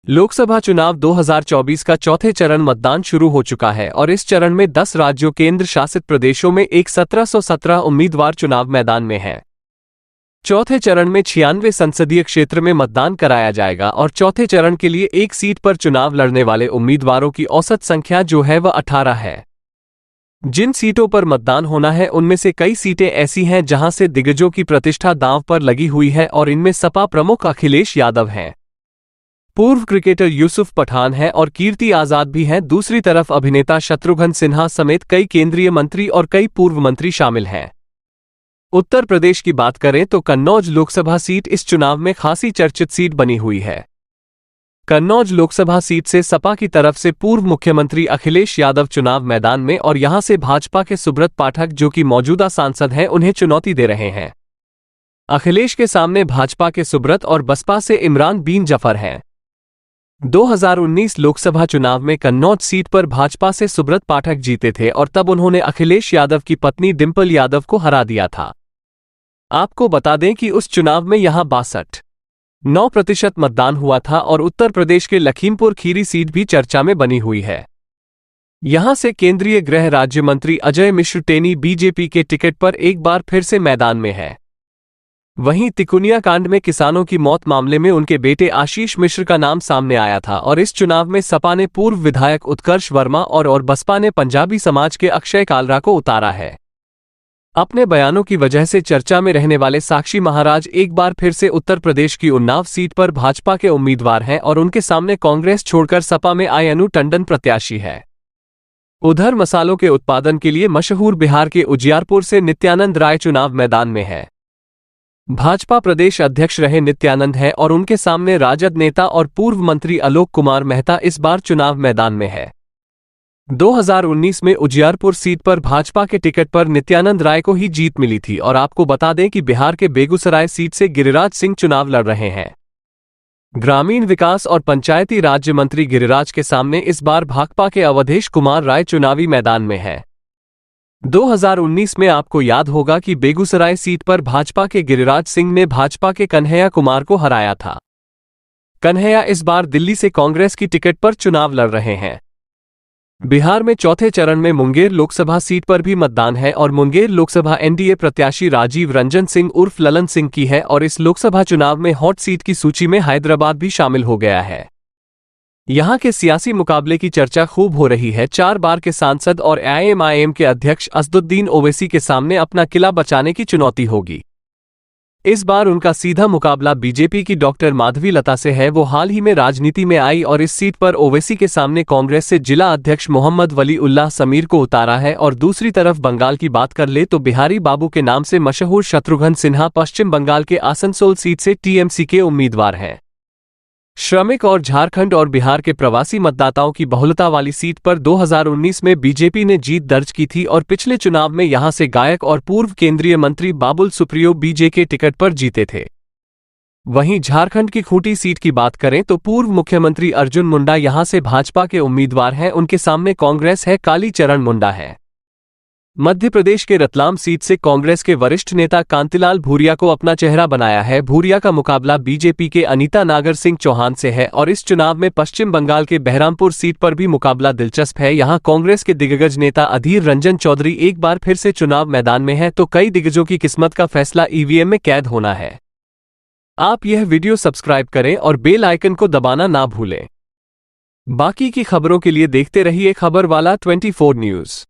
लोकसभा चुनाव 2024 का चौथे चरण मतदान शुरू हो चुका है और इस चरण में 10 राज्यों केंद्र शासित प्रदेशों में एक 1717 उम्मीदवार चुनाव मैदान में हैं। चौथे चरण में 96 संसदीय क्षेत्र में मतदान कराया जाएगा और चौथे चरण के लिए एक सीट पर चुनाव लड़ने वाले उम्मीदवारों की औसत संख्या जो है वह 18 है। जिन सीटों पर मतदान होना है उनमें से कई सीटें ऐसी हैं जहां से दिग्गजों की प्रतिष्ठा दांव पर लगी हुई है और इनमें सपा प्रमुख अखिलेश यादव हैं, पूर्व क्रिकेटर यूसुफ पठान है और कीर्ति आजाद भी हैं। दूसरी तरफ अभिनेता शत्रुघ्न सिन्हा समेत कई केंद्रीय मंत्री और कई पूर्व मंत्री शामिल हैं। उत्तर प्रदेश की बात करें तो कन्नौज लोकसभा सीट इस चुनाव में खासी चर्चित सीट बनी हुई है। कन्नौज लोकसभा सीट से सपा की तरफ से पूर्व मुख्यमंत्री अखिलेश यादव चुनाव मैदान में और यहां से भाजपा के सुब्रत पाठक जो कि मौजूदा सांसद हैं उन्हें चुनौती दे रहे हैं। अखिलेश के सामने भाजपा के सुब्रत और बसपा से इमरान बीन जफर हैं। 2019 लोकसभा चुनाव में कन्नौज सीट पर भाजपा से सुब्रत पाठक जीते थे और तब उन्होंने अखिलेश यादव की पत्नी डिंपल यादव को हरा दिया था। आपको बता दें कि उस चुनाव में यहां 62.9% मतदान हुआ था और उत्तर प्रदेश के लखीमपुर खीरी सीट भी चर्चा में बनी हुई है। यहां से केंद्रीय गृह राज्य मंत्री अजय मिश्र टेनी बीजेपी के टिकट पर एक बार फिर से मैदान में है। वहीं तिकुनिया कांड में किसानों की मौत मामले में उनके बेटे आशीष मिश्र का नाम सामने आया था और इस चुनाव में सपा ने पूर्व विधायक उत्कर्ष वर्मा और बसपा ने पंजाबी समाज के अक्षय कालरा को उतारा है। अपने बयानों की वजह से चर्चा में रहने वाले साक्षी महाराज एक बार फिर से उत्तर प्रदेश की उन्नाव सीट पर भाजपा के उम्मीदवार हैं और उनके सामने कांग्रेस छोड़कर सपा में अनु टंडन प्रत्याशी है। उधर मसालों के उत्पादन के लिए मशहूर बिहार के उजियारपुर से नित्यानंद राय चुनाव मैदान में है। भाजपा प्रदेश अध्यक्ष रहे नित्यानंद हैं और उनके सामने राजद नेता और पूर्व मंत्री आलोक कुमार मेहता इस बार चुनाव मैदान में है। 2019 में उजियारपुर सीट पर भाजपा के टिकट पर नित्यानंद राय को ही जीत मिली थी और आपको बता दें कि बिहार के बेगूसराय सीट से गिरिराज सिंह चुनाव लड़ रहे हैं। ग्रामीण विकास और पंचायती राज्य मंत्री गिरिराज के सामने इस बार भाकपा के अवधेश कुमार राय चुनावी मैदान में है। 2019 में आपको याद होगा कि बेगूसराय सीट पर भाजपा के गिरिराज सिंह ने भाजपा के कन्हैया कुमार को हराया था। कन्हैया इस बार दिल्ली से कांग्रेस की टिकट पर चुनाव लड़ रहे हैं। बिहार में चौथे चरण में मुंगेर लोकसभा सीट पर भी मतदान है और मुंगेर लोकसभा एनडीए प्रत्याशी राजीव रंजन सिंह उर्फ ललन सिंह की है और इस लोकसभा चुनाव में हॉट सीट की सूची में हैदराबाद भी शामिल हो गया है। यहां के सियासी मुकाबले की चर्चा खूब हो रही है। 4 बार के सांसद और एआईएमआईएम के अध्यक्ष असदुद्दीन ओवैसी के सामने अपना किला बचाने की चुनौती होगी। इस बार उनका सीधा मुकाबला बीजेपी की डॉक्टर माधवी लता से है। वो हाल ही में राजनीति में आई और इस सीट पर ओवैसी के सामने कांग्रेस से जिला अध्यक्ष मोहम्मद वली उल्लाह समीर को उतारा है। और दूसरी तरफ बंगाल की बात कर ले तो बिहारी बाबू के नाम से मशहूर शत्रुघ्न सिन्हा पश्चिम बंगाल के आसनसोल सीट से टीएमसी के उम्मीदवार हैं। श्रमिक और झारखंड और बिहार के प्रवासी मतदाताओं की बहुलता वाली सीट पर 2019 में बीजेपी ने जीत दर्ज की थी और पिछले चुनाव में यहां से गायक और पूर्व केंद्रीय मंत्री बाबुल सुप्रियो बीजे के टिकट पर जीते थे। वहीं झारखंड की खूंटी सीट की बात करें तो पूर्व मुख्यमंत्री अर्जुन मुंडा यहां से भाजपा के उम्मीदवार हैं। उनके सामने कांग्रेस है, काली चरण मुंडा है। मध्य प्रदेश के रतलाम सीट से कांग्रेस के वरिष्ठ नेता कांतिलाल भूरिया को अपना चेहरा बनाया है। भूरिया का मुकाबला बीजेपी के अनीता नागर सिंह चौहान से है और इस चुनाव में पश्चिम बंगाल के बहरामपुर सीट पर भी मुकाबला दिलचस्प है। यहां कांग्रेस के दिग्गज नेता अधीर रंजन चौधरी एक बार फिर से चुनाव मैदान में है तो कई दिग्गजों की किस्मत का फैसला ईवीएम में कैद होना है। आप यह वीडियो सब्सक्राइब करें और बेल आइकन को दबाना ना भूलें। बाकी की खबरों के लिए देखते रहिए खबर वाला 24 न्यूज़।